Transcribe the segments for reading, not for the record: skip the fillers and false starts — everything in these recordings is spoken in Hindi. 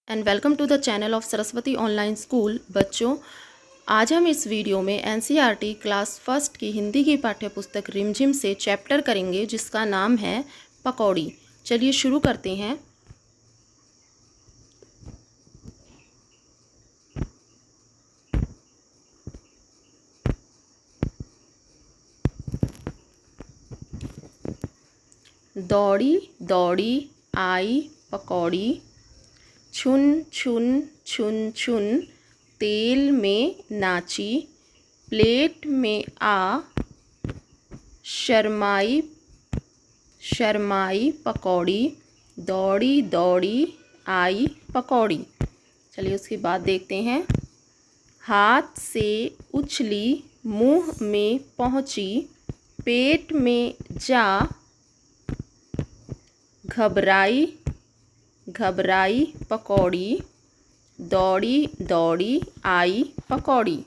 And welcome to the channel of Saraswati online school. बच्चों, आज हम इस वीडियो में एनसीईआरटी क्लास फर्स्ट की हिंदी की पाठ्यपुस्तक रिमझिम से चैप्टर करेंगे जिसका नाम है पकौड़ी। चलिए शुरू करते हैं। दौड़ी दौड़ी आई पकौड़ी, छुन छुन छुन छुन तेल में नाची, प्लेट में आ शर्माई शर्माई पकौड़ी, दौड़ी दौड़ी आई पकौड़ी। चलिए उसके बाद देखते हैं। हाथ से उछली मुंह में पहुंची, पेट में जा घबराई घबराई पकौड़ी, दौड़ी दौड़ी आई पकौड़ी।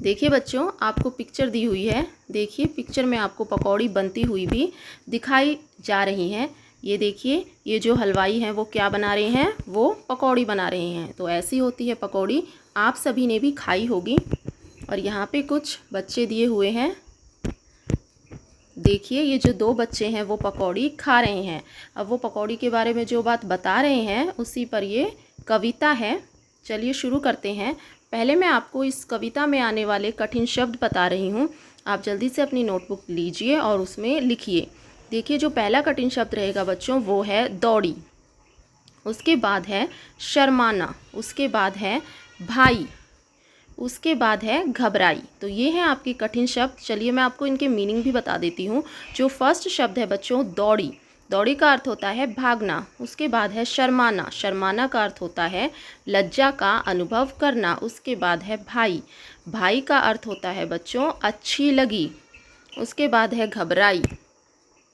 देखिए बच्चों, आपको पिक्चर दी हुई है। देखिए पिक्चर में आपको पकौड़ी बनती हुई भी दिखाई जा रही हैं। ये देखिए, ये जो हलवाई हैं वो क्या बना रहे हैं, वो पकौड़ी बना रहे हैं। तो ऐसी होती है पकौड़ी, आप सभी ने भी खाई होगी। और यहाँ पे कुछ बच्चे दिए हुए हैं। देखिए, ये जो दो बच्चे हैं वो पकौड़ी खा रहे हैं। अब वो पकौड़ी के बारे में जो बात बता रहे हैं उसी पर ये कविता है। चलिए शुरू करते हैं। पहले मैं आपको इस कविता में आने वाले कठिन शब्द बता रही हूँ। आप जल्दी से अपनी नोटबुक लीजिए और उसमें लिखिए। देखिए, जो पहला कठिन शब्द रहेगा बच्चों वो है दौड़ी, उसके बाद है शर्माना, उसके बाद है भाई, उसके बाद है घबराई। तो ये हैं आपके कठिन शब्द। चलिए मैं आपको इनके मीनिंग भी बता देती हूँ। जो फर्स्ट शब्द है बच्चों दौड़ी, दौड़ी का अर्थ होता है भागना। उसके बाद है शर्माना, शर्माना का अर्थ होता है लज्जा का अनुभव करना। उसके बाद है भाई, भाई का अर्थ होता है बच्चों अच्छी लगी। उसके बाद है घबराई,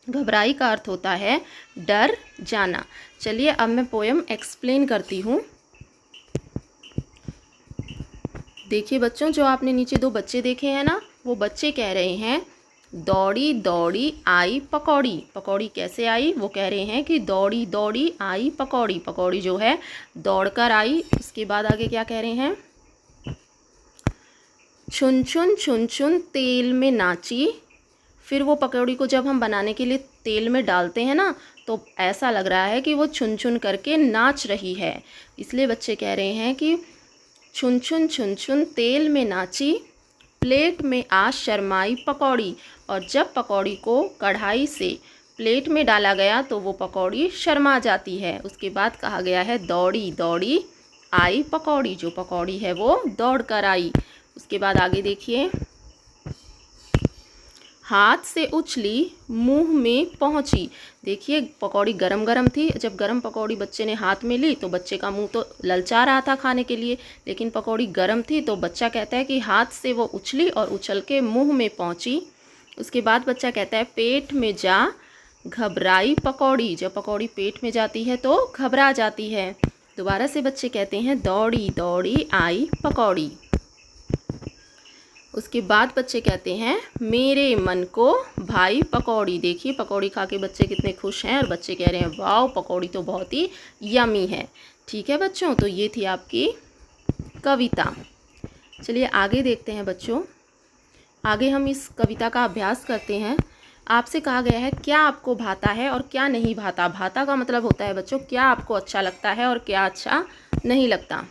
घबराई का अर्थ होता है डर जाना। चलिए अब मैं पोयम एक्सप्लेन करती हूँ। देखिए बच्चों, जो आपने नीचे दो बच्चे देखे हैं ना, वो बच्चे कह रहे हैं दौड़ी दौड़ी आई पकौड़ी। पकौड़ी कैसे आई, वो कह रहे हैं कि दौड़ी दौड़ी आई पकौड़ी। पकौड़ी जो है दौड़कर आई। उसके बाद आगे क्या कह रहे हैं, छुन छुन तेल में नाची। फिर वो पकौड़ी को जब हम बनाने के लिए तेल में डालते हैं ना, तो ऐसा लग रहा है कि वो छुन छुन करके नाच रही है। इसलिए बच्चे कह रहे हैं कि छुन छुन तेल में नाची, प्लेट में आ शर्माई पकौड़ी। और जब पकौड़ी को कढ़ाई से प्लेट में डाला गया तो वो पकौड़ी शर्मा जाती है। उसके बाद कहा गया है दौड़ी दौड़ी आई पकौड़ी, जो पकौड़ी है वो दौड़ कर आई। उसके बाद आगे देखिए, हाथ से उछली मुंह में पहुंची। देखिए पकौड़ी गरम गरम थी। जब गरम पकौड़ी बच्चे ने हाथ में ली तो बच्चे का मुंह तो ललचा रहा था खाने के लिए, लेकिन पकौड़ी गरम थी। तो बच्चा कहता है कि हाथ से वो उछली और उछल के मुंह में पहुंची। उसके बाद बच्चा कहता है पेट में जा घबराई पकौड़ी। जब पकौड़ी पेट में जाती है तो घबरा जाती है। दोबारा से बच्चे कहते हैं दौड़ी दौड़ी आई पकौड़ी। उसके बाद बच्चे कहते हैं मेरे मन को भाई पकौड़ी। देखिए पकौड़ी खा के बच्चे कितने खुश हैं और बच्चे कह रहे हैं वाह पकौड़ी तो बहुत ही यमी है। ठीक है बच्चों, तो ये थी आपकी कविता। चलिए आगे देखते हैं बच्चों। आगे हम इस कविता का अभ्यास करते हैं। आपसे कहा गया है क्या आपको भाता है और क्या नहीं भाता। भाता का मतलब होता है बच्चों क्या आपको अच्छा लगता है और क्या अच्छा नहीं लगता।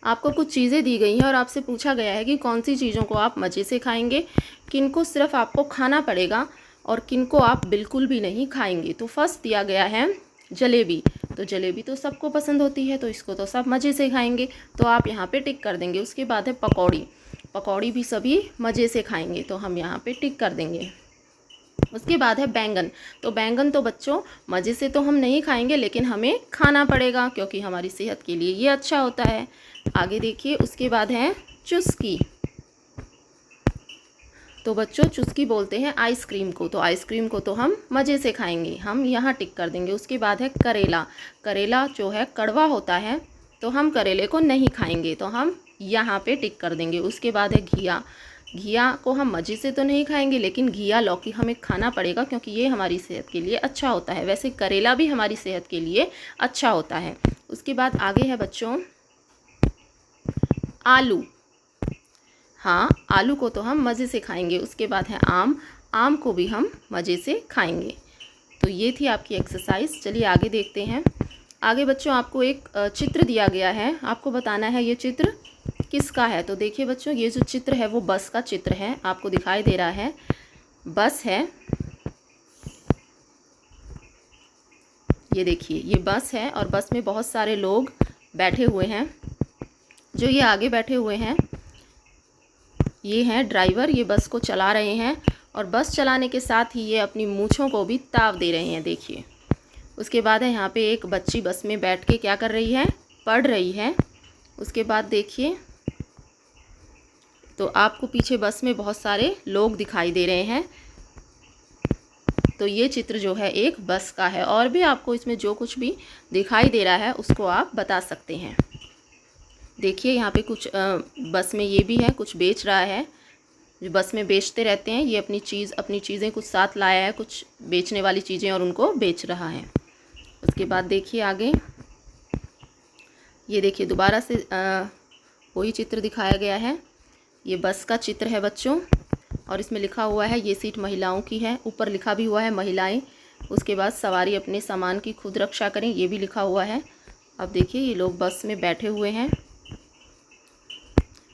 आपको कुछ चीज़ें दी गई हैं और आपसे पूछा गया है कि कौन सी चीज़ों को आप मज़े से खाएंगे, किनको सिर्फ आपको खाना पड़ेगा और किनको आप बिल्कुल भी नहीं खाएंगे। तो फर्स्ट दिया गया है जलेबी। तो जलेबी तो सबको पसंद होती है, तो इसको तो सब मज़े से खाएंगे, तो आप यहाँ पे टिक कर देंगे। उसके बाद है पकौड़ी, पकौड़ी भी सभी मज़े से खाएंगे, तो हम यहाँ पे टिक कर देंगे। उसके बाद है बैंगन। तो बैंगन तो बच्चों मज़े से तो हम नहीं खाएंगे, लेकिन हमें खाना पड़ेगा क्योंकि हमारी सेहत के लिए ये अच्छा होता है। आगे देखिए, उसके बाद है चुस्की। तो बच्चों चुस्की बोलते हैं आइसक्रीम को, तो आइसक्रीम को तो हम मज़े से खाएंगे, हम यहाँ टिक कर देंगे। उसके बाद है करेला। करेला जो है कड़वा होता है, तो हम करेले को नहीं खाएंगे, तो हम यहाँ पे टिक कर देंगे। उसके बाद है घिया। घिया को हम मज़े से तो नहीं खाएंगे, लेकिन घिया लौकी हमें खाना पड़ेगा क्योंकि ये हमारी सेहत के लिए अच्छा होता है। वैसे करेला भी हमारी सेहत के लिए अच्छा होता है। उसके बाद आगे है बच्चों आलू। हाँ, आलू को तो हम मज़े से खाएंगे। उसके बाद है आम, आम को भी हम मज़े से खाएंगे। तो ये थी आपकी एक्सरसाइज। चलिए आगे देखते हैं। आगे बच्चों आपको एक चित्र दिया गया है, आपको बताना है ये चित्र किसका है। तो देखिए बच्चों, ये जो चित्र है वो बस का चित्र है, आपको दिखाई दे रहा है बस है। ये देखिए ये बस है और बस में बहुत सारे लोग बैठे हुए हैं। जो ये आगे बैठे हुए हैं ये हैं ड्राइवर, ये बस को चला रहे हैं और बस चलाने के साथ ही ये अपनी मूँछों को भी ताव दे रहे हैं, देखिए। उसके बाद है यहाँ पे एक बच्ची बस में बैठ के क्या कर रही है, पढ़ रही है। उसके बाद देखिए तो आपको पीछे बस में बहुत सारे लोग दिखाई दे रहे हैं। तो ये चित्र जो है एक बस का है, और भी आपको इसमें जो कुछ भी दिखाई दे रहा है उसको आप बता सकते हैं। देखिए यहाँ पे कुछ बस में ये भी है, कुछ बेच रहा है। जो बस में बेचते रहते हैं, ये अपनी चीज़ें कुछ साथ लाया है, कुछ बेचने वाली चीज़ें, और उनको बेच रहा है। उसके बाद देखिए आगे, ये देखिए दोबारा से वही चित्र दिखाया गया है। ये बस का चित्र है बच्चों, और इसमें लिखा हुआ है ये सीट महिलाओं की है। ऊपर लिखा भी हुआ है महिलाएं। उसके बाद सवारी अपने सामान की खुद रक्षा करें, ये भी लिखा हुआ है। अब देखिए ये लोग बस में बैठे हुए हैं।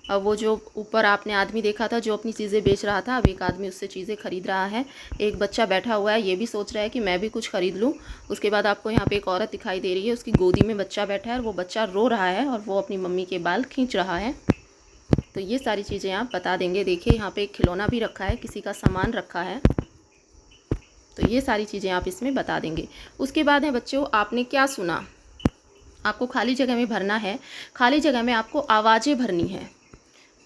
अब वो जो ऊपर आपने आदमी देखा था जो अपनी चीज़ें बेच रहा था, अब एक आदमी उससे चीज़ें ख़रीद रहा है। एक बच्चा बैठा हुआ है, ये भी सोच रहा है कि मैं भी कुछ ख़रीद लूँ। उसके बाद आपको यहाँ पे एक औरत दिखाई दे रही है, उसकी गोदी में बच्चा बैठा है और वो बच्चा रो रहा है और वो अपनी मम्मी के बाल खींच रहा है। तो ये सारी चीज़ें आप बता देंगे। देखिए यहाँ पे एक खिलौना भी रखा है, किसी का सामान रखा है। तो ये सारी चीज़ें आप इसमें बता देंगे। उसके बाद है बच्चों, आपने क्या सुना, आपको खाली जगह में भरना है। खाली जगह में आपको आवाज़ें भरनी है।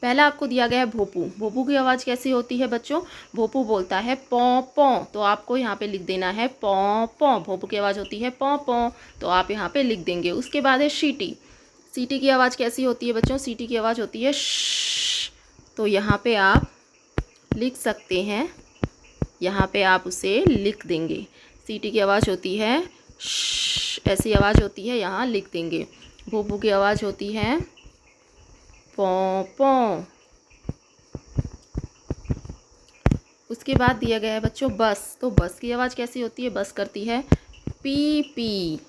पहला आपको दिया गया है भोपू। भोपू की आवाज़ कैसी होती है बच्चों, भोपू बोलता है पौ पौ, तो आपको यहाँ पे लिख देना है पौ पौ। भोपू की आवाज़ होती है पौ पौ, तो आप यहाँ पे लिख देंगे। उसके बाद है सीटी। सीटी की आवाज़ कैसी होती है बच्चों, सीटी की आवाज़ होती है श, तो यहाँ पे आप लिख सकते हैं, यहाँ पे आप उसे लिख देंगे। सीटी की आवाज़ होती है श, ऐसी आवाज़ होती है, यहाँ लिख देंगे। भोपू की आवाज़ होती है पौ पौ। उसके बाद दिया गया है बच्चों बस। तो बस की आवाज़ कैसी होती है, बस करती है पी पी,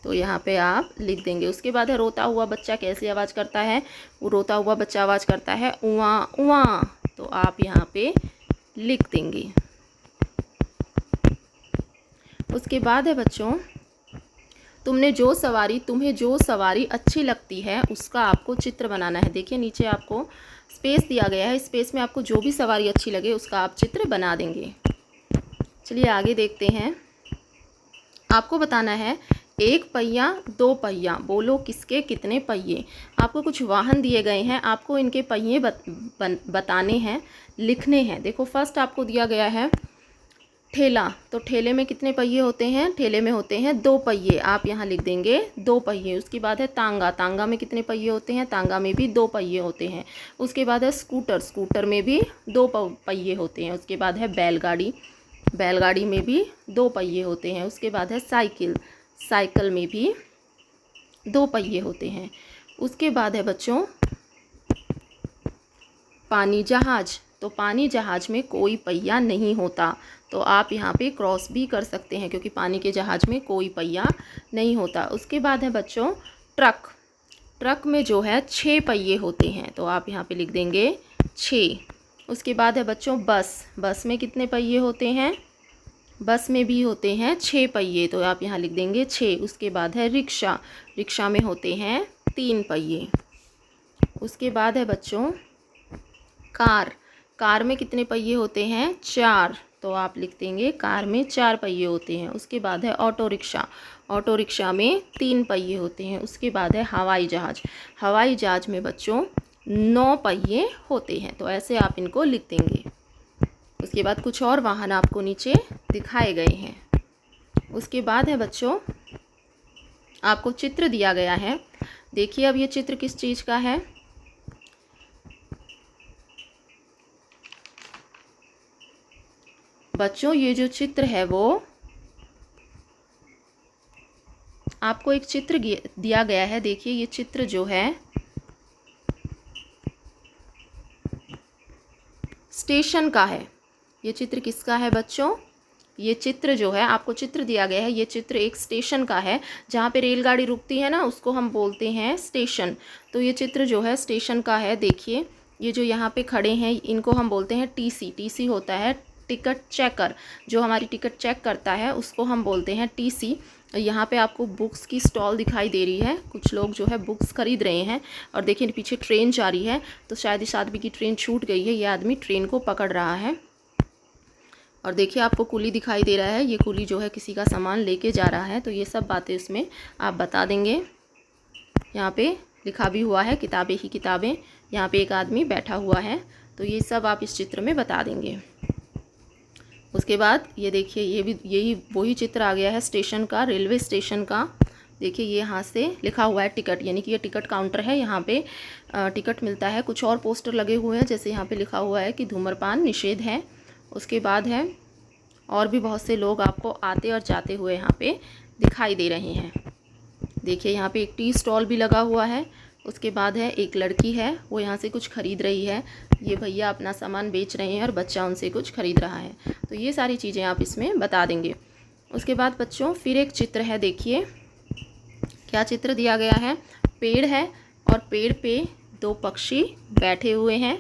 तो यहाँ पे आप लिख देंगे। उसके बाद है रोता हुआ बच्चा कैसी आवाज़ करता है, वो रोता हुआ बच्चा आवाज़ करता है उआ उआ, तो आप यहाँ पे लिख देंगे। उसके बाद है बच्चों, तुम्हें जो सवारी अच्छी लगती है उसका आपको चित्र बनाना है। देखिए नीचे आपको स्पेस दिया गया है, स्पेस में आपको जो भी सवारी अच्छी लगे उसका आप चित्र बना देंगे। चलिए आगे देखते हैं। आपको बताना है एक पहिया दो पहिया, बोलो किसके कितने पहिए। आपको कुछ वाहन दिए गए हैं, आपको इनके पहिए बताने हैं, लिखने हैं। देखो फर्स्ट आपको दिया गया है ठेला, तो ठेले में कितने पहिए होते हैं, ठेले में होते हैं 2 पहिए, आप यहाँ लिख देंगे 2 पहिए। उसके बाद है तांगा, तांगा में कितने पहिए होते हैं, तांगा में भी 2 पहिए होते हैं। उसके बाद है स्कूटर, स्कूटर में भी 2 पहिए होते हैं। उसके बाद है बैलगाड़ी, बैलगाड़ी में भी 2 पहिए होते हैं। उसके बाद है साइकिल, साइकिल में भी 2 पहिए होते हैं। उसके बाद है बच्चों पानी जहाज, तो पानी जहाज में कोई पहिया नहीं होता, तो आप यहाँ पे क्रॉस भी कर सकते हैं क्योंकि पानी के जहाज में कोई पहिया नहीं होता। उसके बाद है बच्चों ट्रक, ट्रक में जो है 6 पहिए होते हैं, तो आप यहाँ पे लिख देंगे 6। उसके बाद है बच्चों बस, बस में कितने पहिए होते हैं, बस में भी होते हैं 6 पहिए, तो आप यहाँ लिख देंगे 6। उसके बाद है रिक्शा, रिक्शा में होते हैं 3 पहिए। उसके बाद है बच्चों कार, कार में कितने पहिए होते हैं, 4, तो आप लिख देंगे कार में 4 पहिए होते हैं। उसके बाद है ऑटो रिक्शा, ऑटो रिक्शा में 3 पहिए होते हैं। उसके बाद है हवाई जहाज़, हवाई जहाज़ में बच्चों 9 पहिए होते हैं, तो ऐसे आप इनको लिख देंगे। उसके बाद कुछ और वाहन आपको नीचे दिखाए गए हैं। उसके बाद है बच्चों आपको चित्र दिया गया है। देखिए अब ये चित्र किस चीज़ का है, बच्चों ये जो चित्र है वो आपको एक चित्र दिया गया है। देखिए ये चित्र जो है स्टेशन का है। ये चित्र किसका है बच्चों? ये चित्र जो है आपको चित्र दिया गया है, ये चित्र एक स्टेशन का है। जहाँ पे रेलगाड़ी रुकती है ना उसको हम बोलते हैं स्टेशन। तो ये चित्र जो है स्टेशन का है। देखिए ये जो यहाँ पे खड़े हैं इनको हम बोलते हैं टीसी। टीसी होता है टिकट चेकर, जो हमारी टिकट चेक करता है उसको हम बोलते हैं टीसी। यहाँ पे आपको बुक्स की स्टॉल दिखाई दे रही है, कुछ लोग जो है बुक्स खरीद रहे हैं। और देखिए पीछे ट्रेन जा रही है, तो शायद इस आदमी की ट्रेन छूट गई है, ये आदमी ट्रेन को पकड़ रहा है। और देखिए आपको कुली दिखाई दे रहा है, ये कुली जो है किसी का सामान लेके जा रहा है। तो ये सब बातें इसमें आप बता देंगे। यहाँ पे लिखा भी हुआ है किताबें ही किताबें। यहाँ पे एक आदमी बैठा हुआ है, तो ये सब आप इस चित्र में बता देंगे। उसके बाद ये देखिए यही वही चित्र आ गया है स्टेशन का, रेलवे स्टेशन का। देखिए ये यहाँ से लिखा हुआ है टिकट, यानी कि ये टिकट काउंटर है, यहाँ पे टिकट मिलता है। कुछ और पोस्टर लगे हुए हैं, जैसे यहाँ पे लिखा हुआ है कि धूम्रपान निषेध है। उसके बाद है और भी बहुत से लोग आपको आते और जाते हुए यहाँ पे दिखाई दे रहे हैं। देखिए यहाँ पे एक टी स्टॉल भी लगा हुआ है। उसके बाद है एक लड़की है, वो यहाँ से कुछ ख़रीद रही है। ये भैया अपना सामान बेच रहे हैं और बच्चा उनसे कुछ ख़रीद रहा है। तो ये सारी चीज़ें आप इसमें बता देंगे। उसके बाद बच्चों फिर एक चित्र है, देखिए क्या चित्र दिया गया है। पेड़ है और पेड़ पे दो पक्षी बैठे हुए हैं,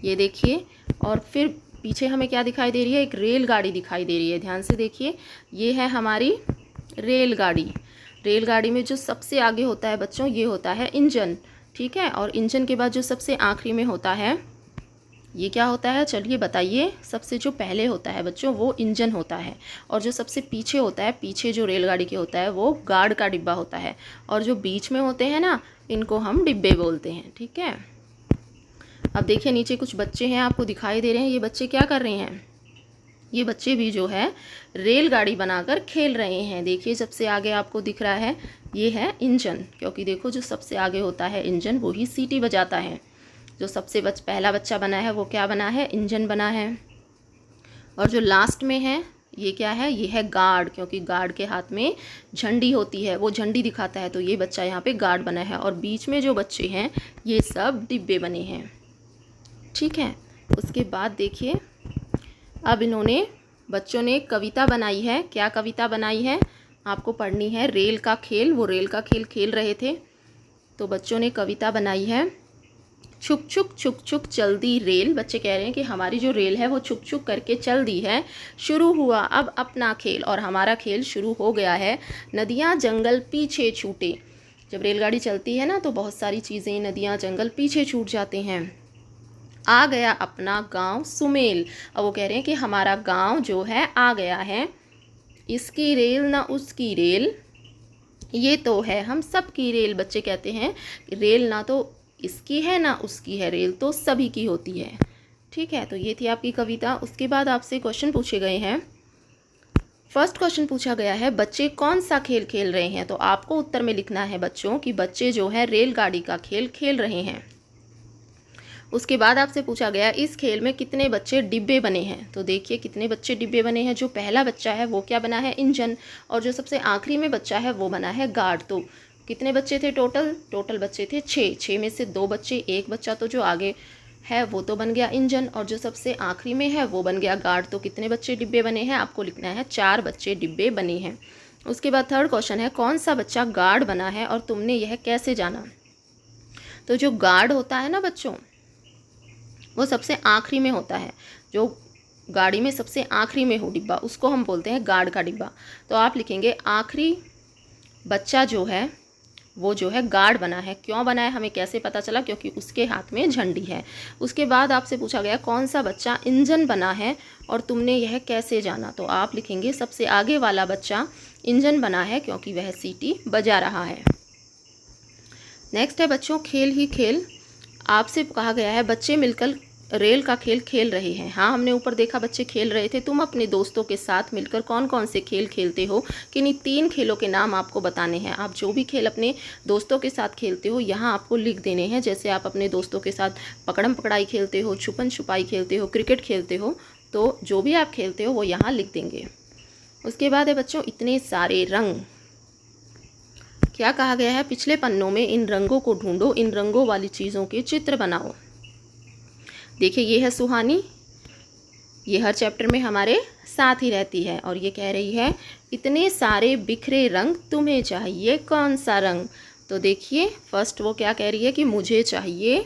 ये देखिए। और फिर पीछे हमें क्या दिखाई दे रही है, एक रेलगाड़ी दिखाई दे रही है। ध्यान से देखिए, ये है हमारी रेलगाड़ी। रेलगाड़ी में जो सबसे आगे होता है बच्चों, ये होता है इंजन, ठीक है। और इंजन के बाद जो सबसे आखिरी में होता है, ये क्या होता है, चलिए बताइए। सबसे जो पहले होता है बच्चों वो इंजन होता है, और जो सबसे पीछे होता है, पीछे जो रेलगाड़ी के होता है वो गार्ड का डिब्बा होता है। और जो बीच में होते हैं ना, इनको हम डिब्बे बोलते हैं, ठीक है। अब देखिए नीचे कुछ बच्चे हैं आपको दिखाई दे रहे हैं। ये बच्चे क्या कर रहे हैं, ये बच्चे भी जो है रेलगाड़ी बनाकर खेल रहे हैं। देखिए सबसे आगे आपको दिख रहा है, ये है इंजन, क्योंकि देखो जो सबसे आगे होता है इंजन वही सीटी बजाता है। जो सबसे पहला बच्चा बना है वो क्या बना है, इंजन बना है। और जो लास्ट में है ये क्या है, ये है गार्ड, क्योंकि गार्ड के हाथ में झंडी होती है, वो झंडी दिखाता है। तो ये बच्चा यहाँ पे गार्ड बना है। और बीच में जो बच्चे हैं ये सब डिब्बे बने हैं, ठीक है। उसके बाद देखिए अब इन्होंने बच्चों ने कविता बनाई है। क्या कविता बनाई है आपको पढ़नी है, रेल का खेल। वो रेल का खेल खेल रहे थे, तो बच्चों ने कविता बनाई है। छुक छुक छुक छुक चलती रेल। बच्चे कह रहे हैं कि हमारी जो रेल है वो छुक छुक करके चल दी है। शुरू हुआ अब अपना खेल, और हमारा खेल शुरू हो गया है। नदियाँ जंगल पीछे छूटे। जब रेलगाड़ी चलती है ना तो बहुत सारी चीज़ें, नदियाँ जंगल पीछे छूट जाते हैं। आ गया अपना गांव सुमेल। अब वो कह रहे हैं कि हमारा गांव जो है आ गया है। इसकी रेल ना उसकी रेल, ये तो है हम सब की रेल। बच्चे कहते हैं कि रेल ना तो इसकी है ना उसकी है, रेल तो सभी की होती है, ठीक है। तो ये थी आपकी कविता। उसके बाद आपसे क्वेश्चन पूछे गए हैं। फर्स्ट क्वेश्चन पूछा गया है बच्चे कौन सा खेल खेल रहे हैं। तो आपको उत्तर में लिखना है बच्चों कि बच्चे जो है रेलगाड़ी का खेल खेल रहे हैं। उसके बाद आपसे पूछा गया इस खेल में कितने बच्चे डिब्बे बने हैं। तो देखिए कितने बच्चे डिब्बे बने हैं। जो पहला बच्चा है वो क्या बना है, इंजन। और जो सबसे आखिरी में बच्चा है वो बना है गार्ड। तो कितने बच्चे थे टोटल बच्चे थे 6। 6 में से 2 बच्चे, एक बच्चा तो जो आगे है वो तो बन गया इंजन, और जो सबसे आखिरी में है वो बन गया गार्ड। तो कितने बच्चे डिब्बे बने हैं, आपको लिखना है 4 बच्चे डिब्बे बने हैं। उसके बाद थर्ड क्वेश्चन है कौन सा बच्चा गार्ड बना है और तुमने यह कैसे जाना। तो जो गार्ड होता है ना बच्चों, वो सबसे आखिरी में होता है। जो गाड़ी में सबसे आखिरी में हो डिब्बा, उसको हम बोलते हैं गार्ड का डिब्बा। तो आप लिखेंगे आखिरी बच्चा जो है वो जो है गार्ड बना है। क्यों बना है हमें कैसे पता चला, क्योंकि उसके हाथ में झंडी है। उसके बाद आपसे पूछा गया कौन सा बच्चा इंजन बना है और तुमने यह कैसे जाना। तो आप लिखेंगे सबसे आगे वाला बच्चा इंजन बना है, क्योंकि वह सीटी बजा रहा है। नेक्स्ट है बच्चों खेल ही खेल। आपसे कहा गया है बच्चे मिलकर रेल का खेल खेल रहे हैं। हाँ, हमने ऊपर देखा बच्चे खेल रहे थे। तुम अपने दोस्तों के साथ मिलकर कौन कौन से खेल खेलते हो, किन्हीं 3 खेलों के नाम आपको बताने हैं। आप जो भी खेल अपने दोस्तों के साथ खेलते हो यहाँ आपको लिख देने हैं। जैसे आप अपने दोस्तों के साथ पकड़म पकड़ाई खेलते हो, छुपन छुपाई खेलते हो, क्रिकेट खेलते हो, तो जो भी आप खेलते हो वो यहाँ लिख देंगे। उसके बाद है बच्चों इतने सारे रंग। क्या कहा गया है, पिछले पन्नों में इन रंगों को ढूंढो, इन रंगों वाली चीज़ों के चित्र बनाओ। देखिए ये है सुहानी, ये हर चैप्टर में हमारे साथ ही रहती है और ये कह रही है इतने सारे बिखरे रंग तुम्हें चाहिए कौन सा रंग। तो देखिए फर्स्ट वो क्या कह रही है कि मुझे चाहिए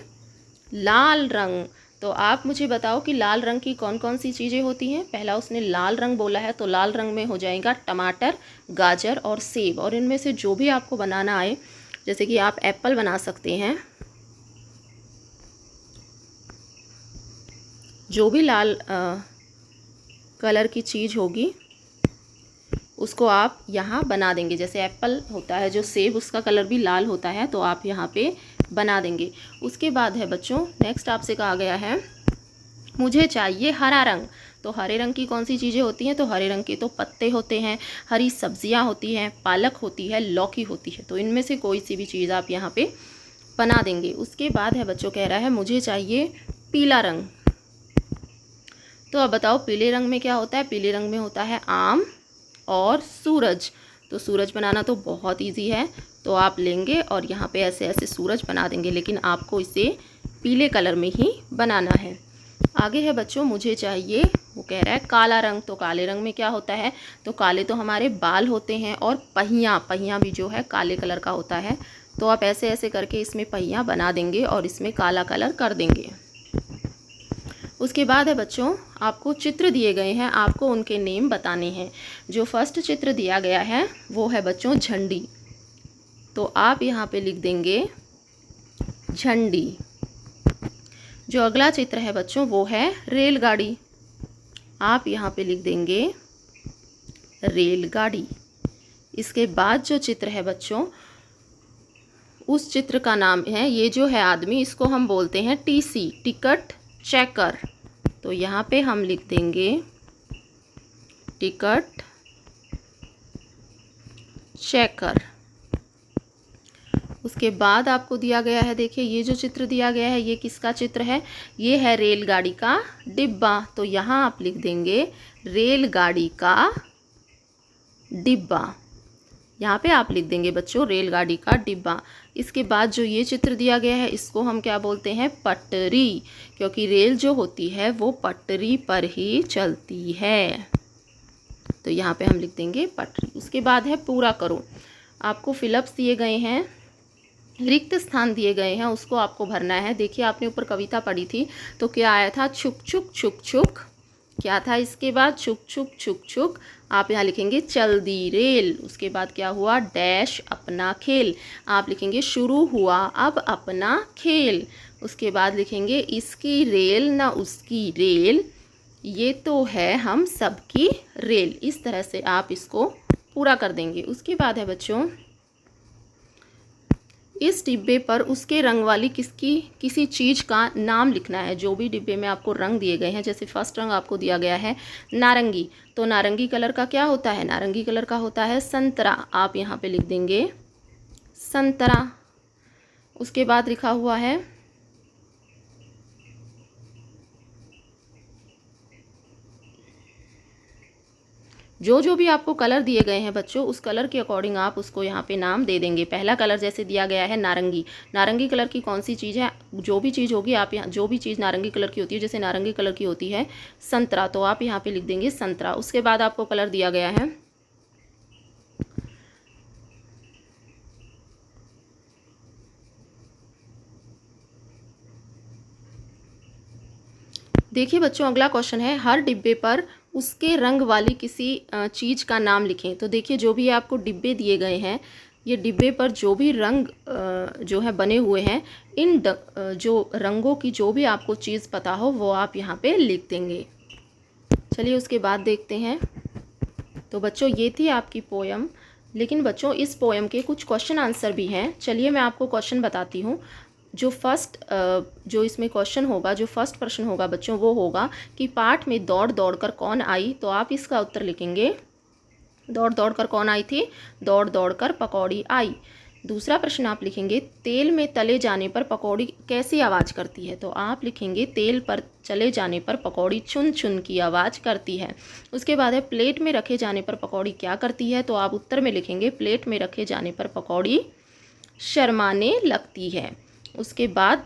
लाल रंग। तो आप मुझे बताओ कि लाल रंग की कौन कौन सी चीज़ें होती हैं। पहला उसने लाल रंग बोला है, तो लाल रंग में हो जाएगा टमाटर, गाजर और सेब। और इनमें से जो भी आपको बनाना आए, जैसे कि आप एप्पल बना सकते हैं, जो भी लाल कलर की चीज़ होगी उसको आप यहाँ बना देंगे। जैसे एप्पल होता है जो सेब, उसका कलर भी लाल होता है, तो आप यहाँ पे बना देंगे। उसके बाद है बच्चों नेक्स्ट आपसे कहा गया है मुझे चाहिए हरा रंग। तो हरे रंग की कौन सी चीज़ें होती हैं, तो हरे रंग के तो पत्ते होते हैं, हरी सब्जियां होती हैं, पालक होती है, लौकी होती है। तो इनमें से कोई सी भी चीज़ आप यहाँ पे बना देंगे। उसके बाद है बच्चों कह रहा है मुझे चाहिए पीला रंग। तो अब बताओ पीले रंग में क्या होता है। पीले रंग में होता है आम और सूरज। तो सूरज बनाना तो बहुत इजी है, तो आप लेंगे और यहाँ पे ऐसे ऐसे सूरज बना देंगे, लेकिन आपको इसे पीले कलर में ही बनाना है। आगे है बच्चों मुझे चाहिए, वो कह रहा है काला रंग। तो काले रंग में क्या होता है, तो काले तो हमारे बाल होते हैं और पहिया भी जो है काले कलर का होता है। तो आप ऐसे ऐसे करके इसमें पहिया बना देंगे और इसमें काला कलर कर देंगे। उसके बाद है बच्चों आपको चित्र दिए गए हैं, आपको उनके नेम बताने हैं। जो फर्स्ट चित्र दिया गया है वो है बच्चों झंडी। तो आप यहाँ पे लिख देंगे झंडी। जो अगला चित्र है बच्चों वो है रेलगाड़ी। आप यहाँ पे लिख देंगे रेलगाड़ी। इसके बाद जो चित्र है बच्चों, उस चित्र का नाम है, ये जो है आदमी, इसको हम बोलते हैं टीसी, टिकट चेकर। तो यहाँ पे हम लिख देंगे टिकट चेकर। उसके बाद आपको दिया गया है, देखिए ये जो चित्र दिया गया है ये किसका चित्र है, ये है रेलगाड़ी का डिब्बा। तो यहाँ आप लिख देंगे रेलगाड़ी का डिब्बा। यहाँ पे आप लिख देंगे बच्चों रेलगाड़ी का डिब्बा। इसके बाद जो ये चित्र दिया गया है इसको हम क्या बोलते हैं, पटरी, क्योंकि रेल जो होती है वो पटरी पर ही चलती है। तो यहाँ पे हम लिख देंगे पटरी। उसके बाद है पूरा करो। आपको फिलअप्स दिए गए हैं, रिक्त स्थान दिए गए हैं, उसको आपको भरना है। देखिए आपने ऊपर कविता पढ़ी थी तो क्या आया था, छुक छुक छुक छुक, क्या था इसके बाद, छुक छुक छुक छुक। आप यहाँ लिखेंगे चल दी रेल। उसके बाद क्या हुआ, डैश अपना खेल। आप लिखेंगे शुरू हुआ अब अपना खेल। उसके बाद लिखेंगे इसकी रेल ना उसकी रेल, ये तो है हम सबकी रेल। इस तरह से आप इसको पूरा कर देंगे। उसके बाद है बच्चों इस डिब्बे पर उसके रंग वाली किसी चीज़ का नाम लिखना है। जो भी डिब्बे में आपको रंग दिए गए हैं, जैसे फर्स्ट रंग आपको दिया गया है नारंगी, तो नारंगी कलर का क्या होता है, नारंगी कलर का होता है संतरा। आप यहाँ पे लिख देंगे संतरा। उसके बाद लिखा हुआ है जो भी आपको कलर दिए गए हैं बच्चों, उस कलर के अकॉर्डिंग आप उसको यहाँ पे नाम दे देंगे। पहला कलर जैसे दिया गया है नारंगी, नारंगी कलर की कौन सी चीज़ है, जो भी चीज़ होगी आप यहाँ, जो भी चीज़ नारंगी कलर की होती है, जैसे नारंगी कलर की होती है संतरा, तो आप यहाँ पे लिख देंगे संतरा। उसके बाद आपको कलर दिया गया है देखिए बच्चों अगला क्वेश्चन है हर डिब्बे पर उसके रंग वाली किसी चीज़ का नाम लिखें। तो देखिए जो भी आपको डिब्बे दिए गए हैं, ये डिब्बे पर जो भी रंग जो है बने हुए हैं, इन जो रंगों की जो भी आपको चीज़ पता हो वो आप यहाँ पे लिख देंगे। चलिए उसके बाद देखते हैं। तो बच्चों ये थी आपकी पोयम, लेकिन बच्चों इस पोयम के कुछ क्वेश्चन आंसर भी हैं। चलिए मैं आपको क्वेश्चन बताती हूँ। जो इसमें क्वेश्चन होगा, जो फर्स्ट प्रश्न होगा बच्चों वो होगा कि पाठ में दौड़ दौड़ कर कौन आई। तो आप इसका उत्तर लिखेंगे दौड़ दौड़ कर कौन आई थी, दौड़ दौड़ कर पकौड़ी आई। दूसरा प्रश्न आप लिखेंगे तेल में तले जाने पर पकौड़ी कैसी आवाज़ करती है। तो आप लिखेंगे तेल पर चले जाने पर पकौड़ी चुन चुन की आवाज़ करती है। उसके बाद है प्लेट में रखे जाने पर पकौड़ी क्या करती है। तो आप उत्तर में लिखेंगे प्लेट में रखे जाने पर पकौड़ी शर्माने लगती है। उसके बाद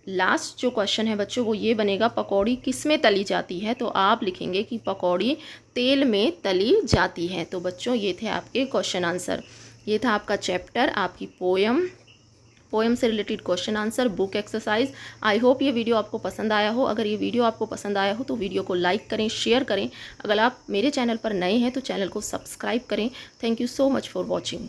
लास्ट जो क्वेश्चन है बच्चों वो ये बनेगा पकौड़ी किस में तली जाती है। तो आप लिखेंगे कि पकौड़ी तेल में तली जाती है। तो बच्चों ये थे आपके क्वेश्चन आंसर। ये था आपका चैप्टर, आपकी पोएम से related question answer, book exercise. I hope ये वीडियो आपको पसंद आया हो। अगर ये वीडियो आपको पसंद आया हो तो वीडियो को लाइक करें, शेयर करें। अगर आप मेरे चैनल पर नए हैं तो चैनल को सब्सक्राइब करें। Thank you so much for watching.